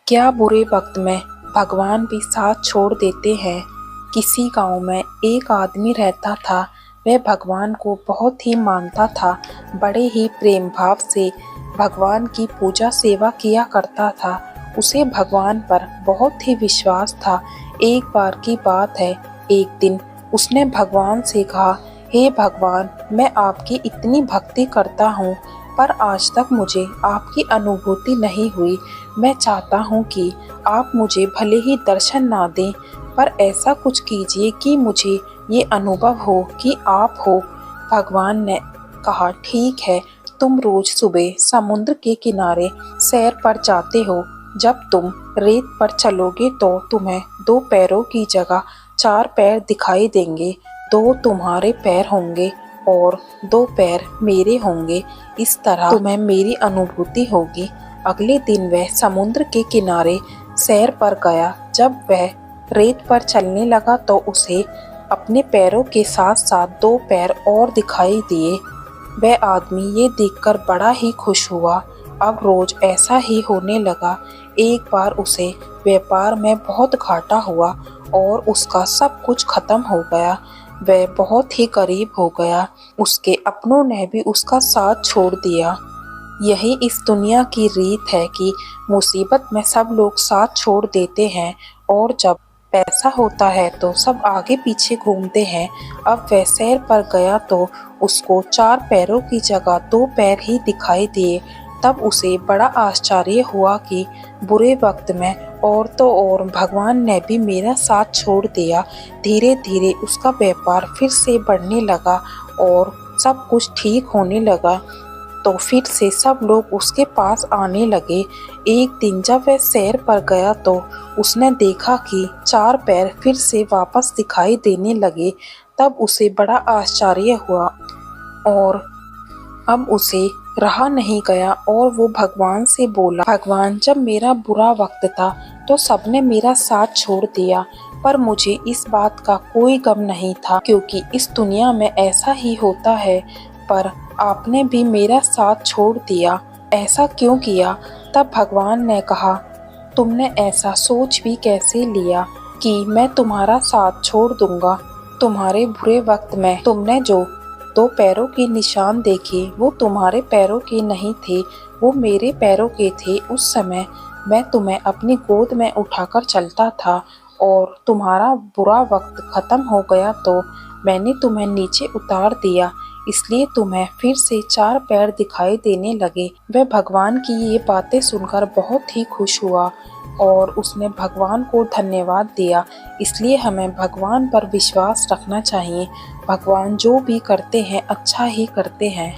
क्या बुरे वक्त में भगवान भी साथ छोड़ देते हैं। किसी गांव में एक आदमी रहता था। वह भगवान को बहुत ही मानता था। बड़े ही प्रेम भाव से भगवान की पूजा सेवा किया करता था। उसे भगवान पर बहुत ही विश्वास था। एक बार की बात है, एक दिन उसने भगवान से कहा, हे भगवान, मैं आपकी इतनी भक्ति करता हूँ, पर आज तक मुझे आपकी अनुभूति नहीं हुई। मैं चाहता हूँ कि आप मुझे भले ही दर्शन ना दें, पर ऐसा कुछ कीजिए कि मुझे ये अनुभव हो कि आप हो। भगवान ने कहा, ठीक है, तुम रोज सुबह समुद्र के किनारे सैर पर जाते हो। जब तुम रेत पर चलोगे तो तुम्हें 2 पैरों की जगह 4 पैर दिखाई देंगे। 2 तुम्हारे पैर होंगे और 2 पैर मेरे होंगे। इस तरह तुम्हें मेरी अनुभूति होगी। अगले दिन वह समुद्र के किनारे सैर पर गया। जब वह रेत पर चलने लगा तो उसे अपने पैरों के साथ साथ 2 पैर और दिखाई दिए। वह आदमी ये देखकर बड़ा ही खुश हुआ। अब रोज ऐसा ही होने लगा। एक बार उसे व्यापार में बहुत घाटा हुआ और उसका सब कुछ खत्म हो गया। वह बहुत ही गरीब हो गया। उसके अपनों ने भी उसका साथ छोड़ दिया। यही इस दुनिया की रीत है कि मुसीबत में सब लोग साथ छोड़ देते हैं और जब पैसा होता है तो सब आगे पीछे घूमते हैं। अब वह सैर पर गया तो उसको 4 पैरों की जगह 2 पैर ही दिखाई दिए। तब उसे बड़ा आश्चर्य हुआ कि बुरे वक्त में और तो और भगवान ने भी मेरा साथ छोड़ दिया। धीरे धीरे उसका व्यापार फिर से बढ़ने लगा और सब कुछ ठीक होने लगा। तो फिर से सब लोग उसके पास आने लगे। एक दिन जब वह सैर पर गया तो उसने देखा कि 4 पैर फिर से वापस दिखाई देने लगे। तब उसे बड़ा आश्चर्य हुआ और अब उसे रहा नहीं गया और वो भगवान से बोला, भगवान, जब मेरा बुरा वक्त था तो सबने मेरा साथ छोड़ दिया, पर मुझे इस बात का कोई गम नहीं था, क्योंकि इस दुनिया में ऐसा ही होता है। पर आपने भी मेरा साथ छोड़ दिया, ऐसा क्यों किया? तब भगवान ने कहा, तुमने ऐसा सोच भी कैसे लिया कि मैं तुम्हारा साथ छोड़ दूंगा? तुम्हारे बुरे वक्त में तुमने जो 2 पैरों के निशान देखे वो तुम्हारे पैरों के नहीं थे, वो मेरे पैरों के थे। उस समय मैं तुम्हें अपनी गोद में उठाकर चलता था और तुम्हारा बुरा वक्त खत्म हो गया तो मैंने तुम्हें नीचे उतार दिया, इसलिए तुम्हें फिर से 4 पैर दिखाई देने लगे। वह भगवान की ये बातें सुनकर बहुत ही खुश हुआ और उसने भगवान को धन्यवाद दिया। इसलिए हमें भगवान पर विश्वास रखना चाहिए। भगवान जो भी करते हैं अच्छा ही करते हैं।